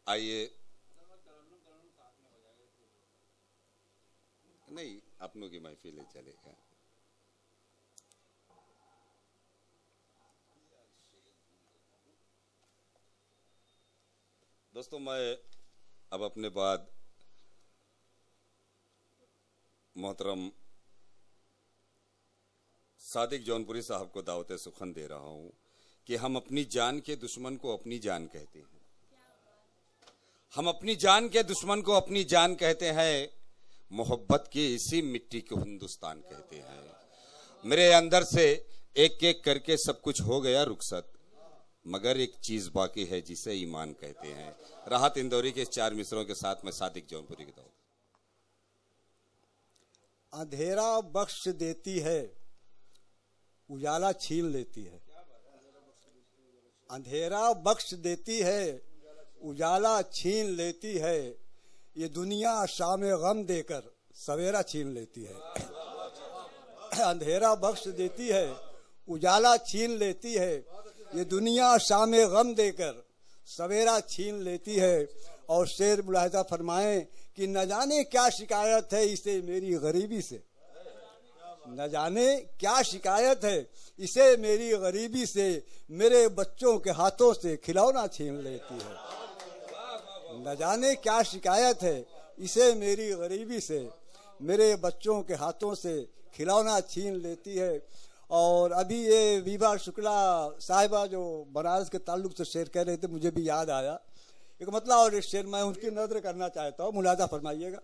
आइए, नहीं अपनों की महफिल है, चलेगा। दोस्तों, मैं अब अपने बाद मोहतरम सादिक जौनपुरी साहब को दावत सुखन दे रहा हूं कि हम अपनी जान के दुश्मन को अपनी जान कहते हैं। हम अपनी जान के दुश्मन को अपनी जान कहते हैं, मोहब्बत की इसी मिट्टी को हिंदुस्तान कहते हैं। मेरे अंदर से एक एक करके सब कुछ हो गया रुखसत, मगर एक चीज बाकी है जिसे ईमान कहते हैं। राहत इंदौरी के 4 मिसरों के साथ मैं सादिक जौनपुरी की दावत। अंधेरा बख्श देती है, उजाला छीन लेती है। अंधेरा बख्श देती है, उजाला छीन लेती है। ये दुनिया शाम गम देकर सवेरा छीन लेती है। अंधेरा बख्श देती है, उजाला छीन लेती है। ये दुनिया शाम गम देकर सवेरा छीन लेती है। और शेर मुलाहिजा फरमाएं कि न जाने क्या शिकायत है इसे मेरी गरीबी से, न जाने क्या शिकायत है इसे मेरी गरीबी से, मेरे बच्चों के हाथों से खिलौना छीन लेती है। न जाने क्या शिकायत है इसे मेरी गरीबी से, मेरे बच्चों के हाथों से खिलौना छीन लेती है। और अभी ये विभा शुक्ला साहिबा जो बनारस के ताल्लुक से शेर कह रहे थे, मुझे भी याद आया एक मतलब, और एक शेर मैं उनकी नजर करना चाहता हूँ, मुलाजा फरमाइएगा।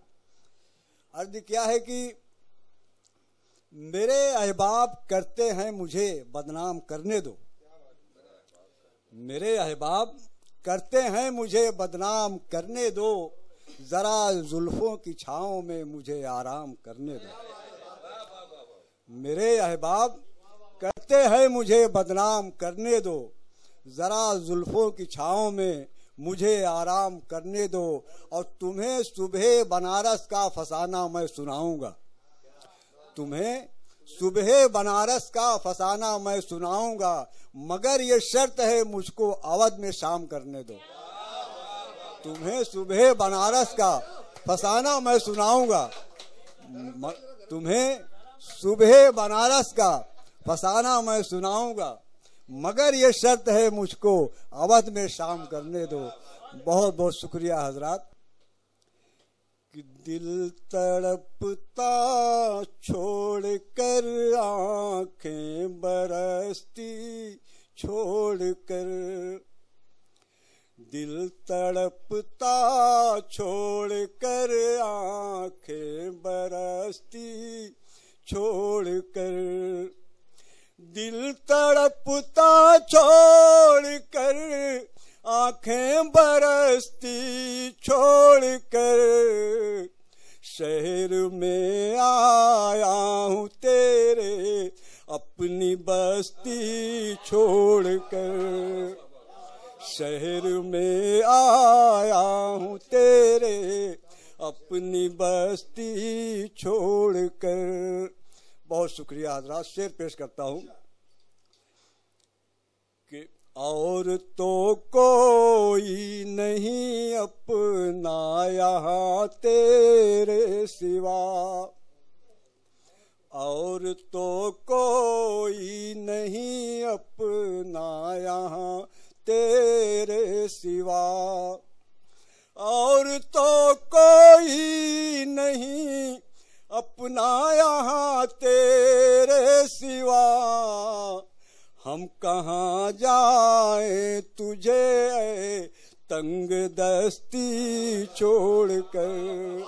अर्ज क्या है कि मेरे अहबाब करते हैं मुझे बदनाम करने दो, मेरे अहबाब करते हैं मुझे बदनाम करने दो, जरा जुल्फों की छांव में मुझे आराम करने दो। मेरे अहबाब करते हैं मुझे बदनाम करने दो, जरा जुल्फों की छांव में मुझे आराम करने दो। और तुम्हें सुबह बनारस का फसाना मैं सुनाऊंगा, तुम्हें सुबह बनारस का फसाना मैं सुनाऊंगा, मगर ये शर्त है मुझको अवध में शाम करने दो। तुम्हें सुबह बनारस का फसाना मैं सुनाऊंगा, तुम्हें सुबह बनारस का फसाना मैं सुनाऊंगा, मगर ये शर्त है मुझको अवध में शाम करने दो। बहुत बहुत शुक्रिया हजरात। कि दिल तड़पता छोड़कर आंखें बरसती छोड़कर, दिल तड़पता छोड़कर आंखें बरसती छोड़कर, दिल तड़पता छोड़कर आंखें बरसती छोड़कर, शहर में आया हूँ तेरे अपनी बस्ती छोड़कर, शहर में आया हूँ तेरे अपनी बस्ती छोड़कर। बहुत शुक्रिया हजरात। शेर पेश करता हूँ कि और तो कोई नहीं अपना यहाँ तेरे सिवा, और तो कोई नहीं अपना यहाँ तेरे सिवा, और तो कोई नहीं अपना यहाँ तेरे सिवा। हम कहाँ जाए तुझे तंग दस्ती छोड़कर,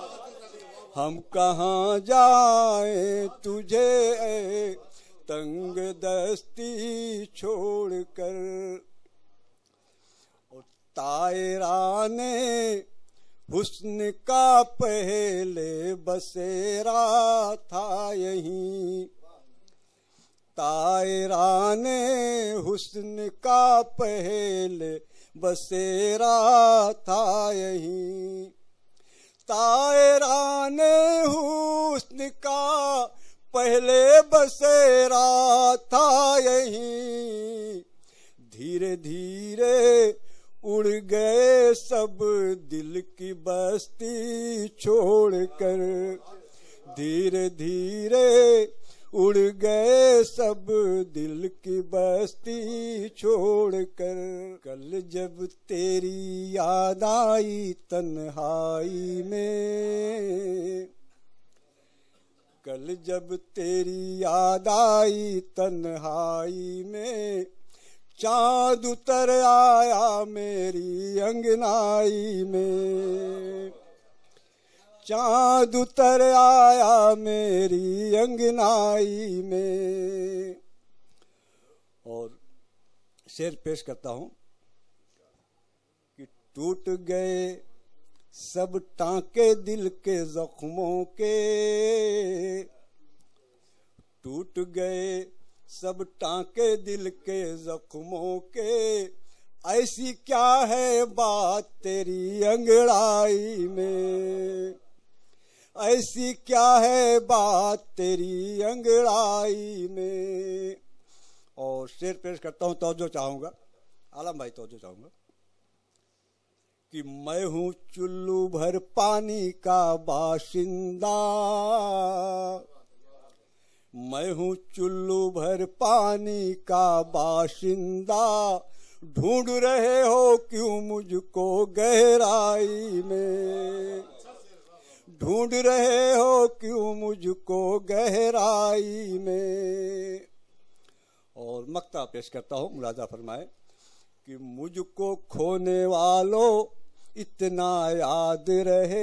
हम कहाँ जाए तुझे तंग दस्ती छोड़कर। और तायरा ने हुस्न का पहले बसेरा था यहीं, तायरा ने हुस्न का पहले बसेरा था यहीं, तायरा ने हुस्न का पहले बसेरा था यहीं। धीरे धीरे उड़ गए सब दिल की बस्ती छोड़कर, धीरे धीरे उड़ गए सब दिल की बस्ती छोड़कर। कल जब तेरी याद आई तन्हाई में, कल जब तेरी याद आई तन्हाई में, चाँद उतर आया मेरी अंगनाई में, चाँद उतर आया मेरी अंगनाई में। और शेर पेश करता हूँ कि टूट गए सब टांके दिल के जख्मों के, टूट गए सब टांके दिल के जख्मों के, ऐसी क्या है बात तेरी अंगड़ाई में, ऐसी क्या है बात तेरी अंगड़ाई में। और शेर पेश करता हूँ, तवज्जो चाहूंगा, आलम भाई तवज्जो चाहूंगा कि मैं हूँ चुल्लू भर पानी का बाशिंदा, मैं हूँ चुल्लू भर पानी का बाशिंदा, ढूंढ रहे हो क्यों मुझको गहराई में, ढूंढ रहे हो क्यों मुझको गहराई में। और मक्ता पेश करता हूँ, मुलाजा फरमाए कि मुझको खोने वालों इतना याद रहे,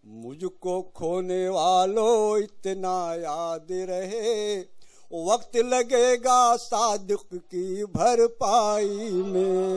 मुझको खोने वालों इतना याद रहे, वक्त लगेगा सादिक की भरपाई में,